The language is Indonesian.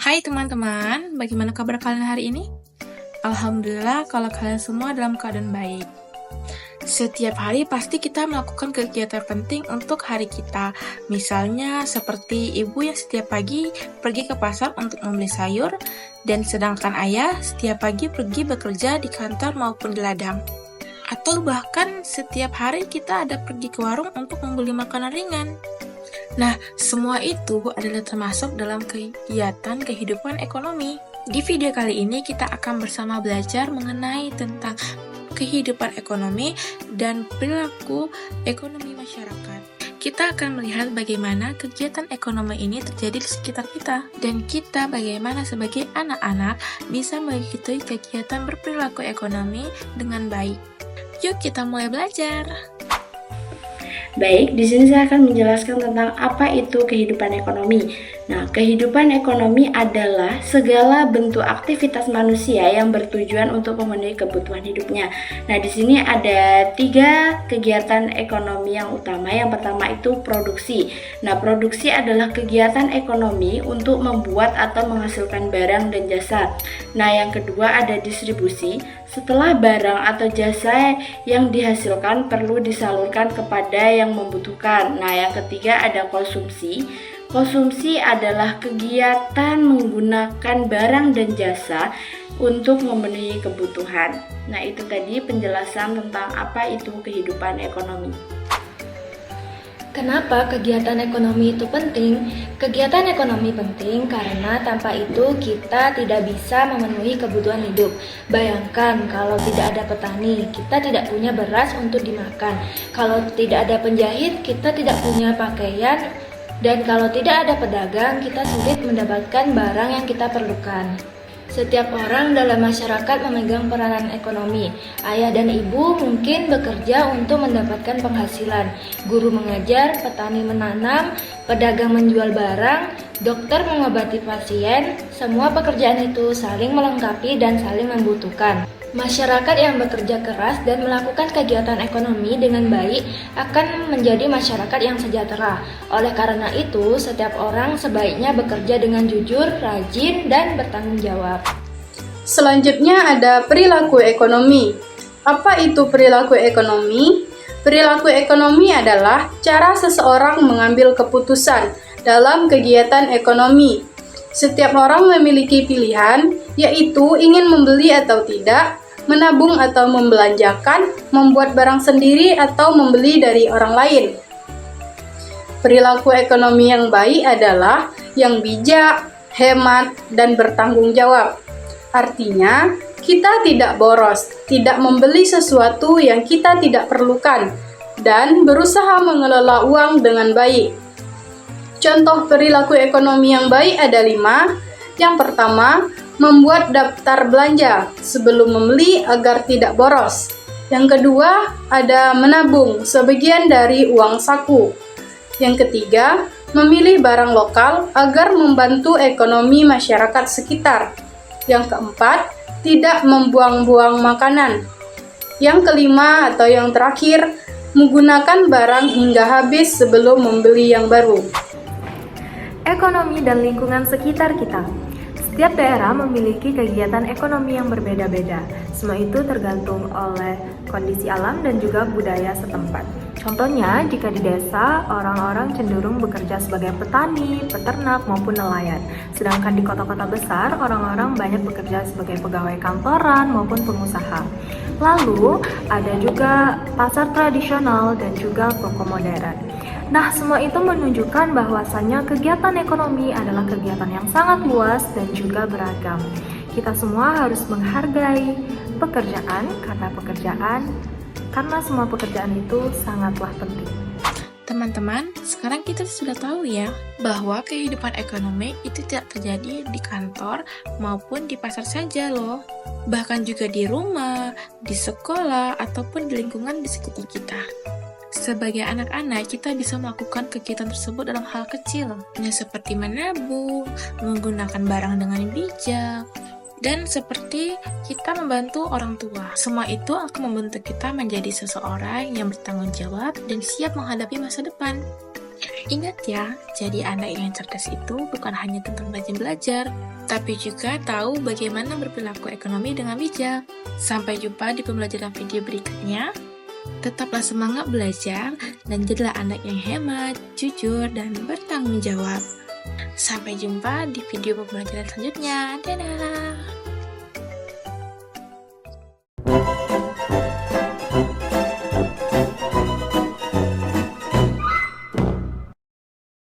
Hai teman-teman, bagaimana kabar kalian hari ini? Alhamdulillah kalau kalian semua dalam keadaan baik. Setiap hari pasti kita melakukan kegiatan penting untuk hari kita. Misalnya seperti ibu yang setiap pagi pergi ke pasar untuk membeli sayur, dan sedangkan ayah setiap pagi pergi bekerja di kantor maupun di ladang. Atau bahkan setiap hari kita ada pergi ke warung untuk membeli makanan ringan. Nah, semua itu adalah termasuk dalam kegiatan kehidupan ekonomi. Di video kali ini kita akan bersama belajar mengenai tentang kehidupan ekonomi dan perilaku ekonomi masyarakat. Kita akan melihat bagaimana kegiatan ekonomi ini terjadi di sekitar kita, dan kita bagaimana sebagai anak-anak bisa mengikuti kegiatan berperilaku ekonomi dengan baik. Yuk kita mulai belajar. Baik, di sini saya akan menjelaskan tentang apa itu kehidupan ekonomi. Nah, kehidupan ekonomi adalah segala bentuk aktivitas manusia yang bertujuan untuk memenuhi kebutuhan hidupnya. Nah, di sini ada 3 kegiatan ekonomi yang utama. Yang pertama itu produksi. Nah, produksi adalah kegiatan ekonomi untuk membuat atau menghasilkan barang dan jasa. Nah, yang kedua ada distribusi. Setelah barang atau jasa yang dihasilkan perlu disalurkan kepada yang membutuhkan. Nah, yang ketiga ada konsumsi. Konsumsi adalah kegiatan menggunakan barang dan jasa untuk memenuhi kebutuhan. Nah, itu tadi penjelasan tentang apa itu kehidupan ekonomi. Kenapa kegiatan ekonomi itu penting? Kegiatan ekonomi penting karena tanpa itu kita tidak bisa memenuhi kebutuhan hidup. Bayangkan kalau tidak ada petani, kita tidak punya beras untuk dimakan. Kalau tidak ada penjahit, kita tidak punya pakaian. Dan kalau tidak ada pedagang, kita sulit mendapatkan barang yang kita perlukan. Setiap orang dalam masyarakat memegang peranan ekonomi. Ayah dan ibu mungkin bekerja untuk mendapatkan penghasilan. Guru mengajar, petani menanam, pedagang menjual barang, dokter mengobati pasien. Semua pekerjaan itu saling melengkapi dan saling membutuhkan. Masyarakat yang bekerja keras dan melakukan kegiatan ekonomi dengan baik akan menjadi masyarakat yang sejahtera. Oleh karena itu, setiap orang sebaiknya bekerja dengan jujur, rajin, dan bertanggung jawab. Selanjutnya ada perilaku ekonomi. Apa itu perilaku ekonomi? Perilaku ekonomi adalah cara seseorang mengambil keputusan dalam kegiatan ekonomi. Setiap orang memiliki pilihan, yaitu ingin membeli atau tidak, menabung atau membelanjakan, membuat barang sendiri atau membeli dari orang lain. Perilaku ekonomi yang baik adalah yang bijak, hemat, dan bertanggung jawab. Artinya, kita tidak boros, tidak membeli sesuatu yang kita tidak perlukan, dan berusaha mengelola uang dengan baik. Contoh perilaku ekonomi yang baik ada 5. Yang pertama, membuat daftar belanja sebelum membeli agar tidak boros. Yang kedua, ada menabung sebagian dari uang saku. Yang ketiga, memilih barang lokal agar membantu ekonomi masyarakat sekitar. Yang keempat, tidak membuang-buang makanan. Yang kelima atau yang terakhir, menggunakan barang hingga habis sebelum membeli yang baru. Ekonomi dan lingkungan sekitar kita. Setiap daerah memiliki kegiatan ekonomi yang berbeda-beda. Semua itu tergantung oleh kondisi alam dan juga budaya setempat. Contohnya, jika di desa, orang-orang cenderung bekerja sebagai petani, peternak, maupun nelayan. Sedangkan di kota-kota besar, orang-orang banyak bekerja sebagai pegawai kantoran maupun pengusaha. Lalu, ada juga pasar tradisional dan juga toko modern. Nah, semua itu menunjukkan bahwasannya kegiatan ekonomi adalah kegiatan yang sangat luas dan juga beragam. Kita semua harus menghargai pekerjaan karena semua pekerjaan itu sangatlah penting. Teman-teman, sekarang kita sudah tahu ya bahwa kehidupan ekonomi itu tidak terjadi di kantor maupun di pasar saja loh. Bahkan juga di rumah, di sekolah, ataupun di lingkungan di sekitar kita. Sebagai anak-anak, kita bisa melakukan kegiatan tersebut dalam hal kecil, seperti menabung, menggunakan barang dengan bijak, dan seperti kita membantu orang tua. Semua itu akan membentuk kita menjadi seseorang yang bertanggung jawab dan siap menghadapi masa depan. Ingat ya, jadi anak yang cerdas itu bukan hanya tentang rajin belajar, tapi juga tahu bagaimana berperilaku ekonomi dengan bijak. Sampai jumpa di pembelajaran video berikutnya. Tetaplah semangat belajar dan jadilah anak yang hemat, jujur, dan bertanggung jawab. Sampai jumpa di video pembelajaran selanjutnya. Dadah!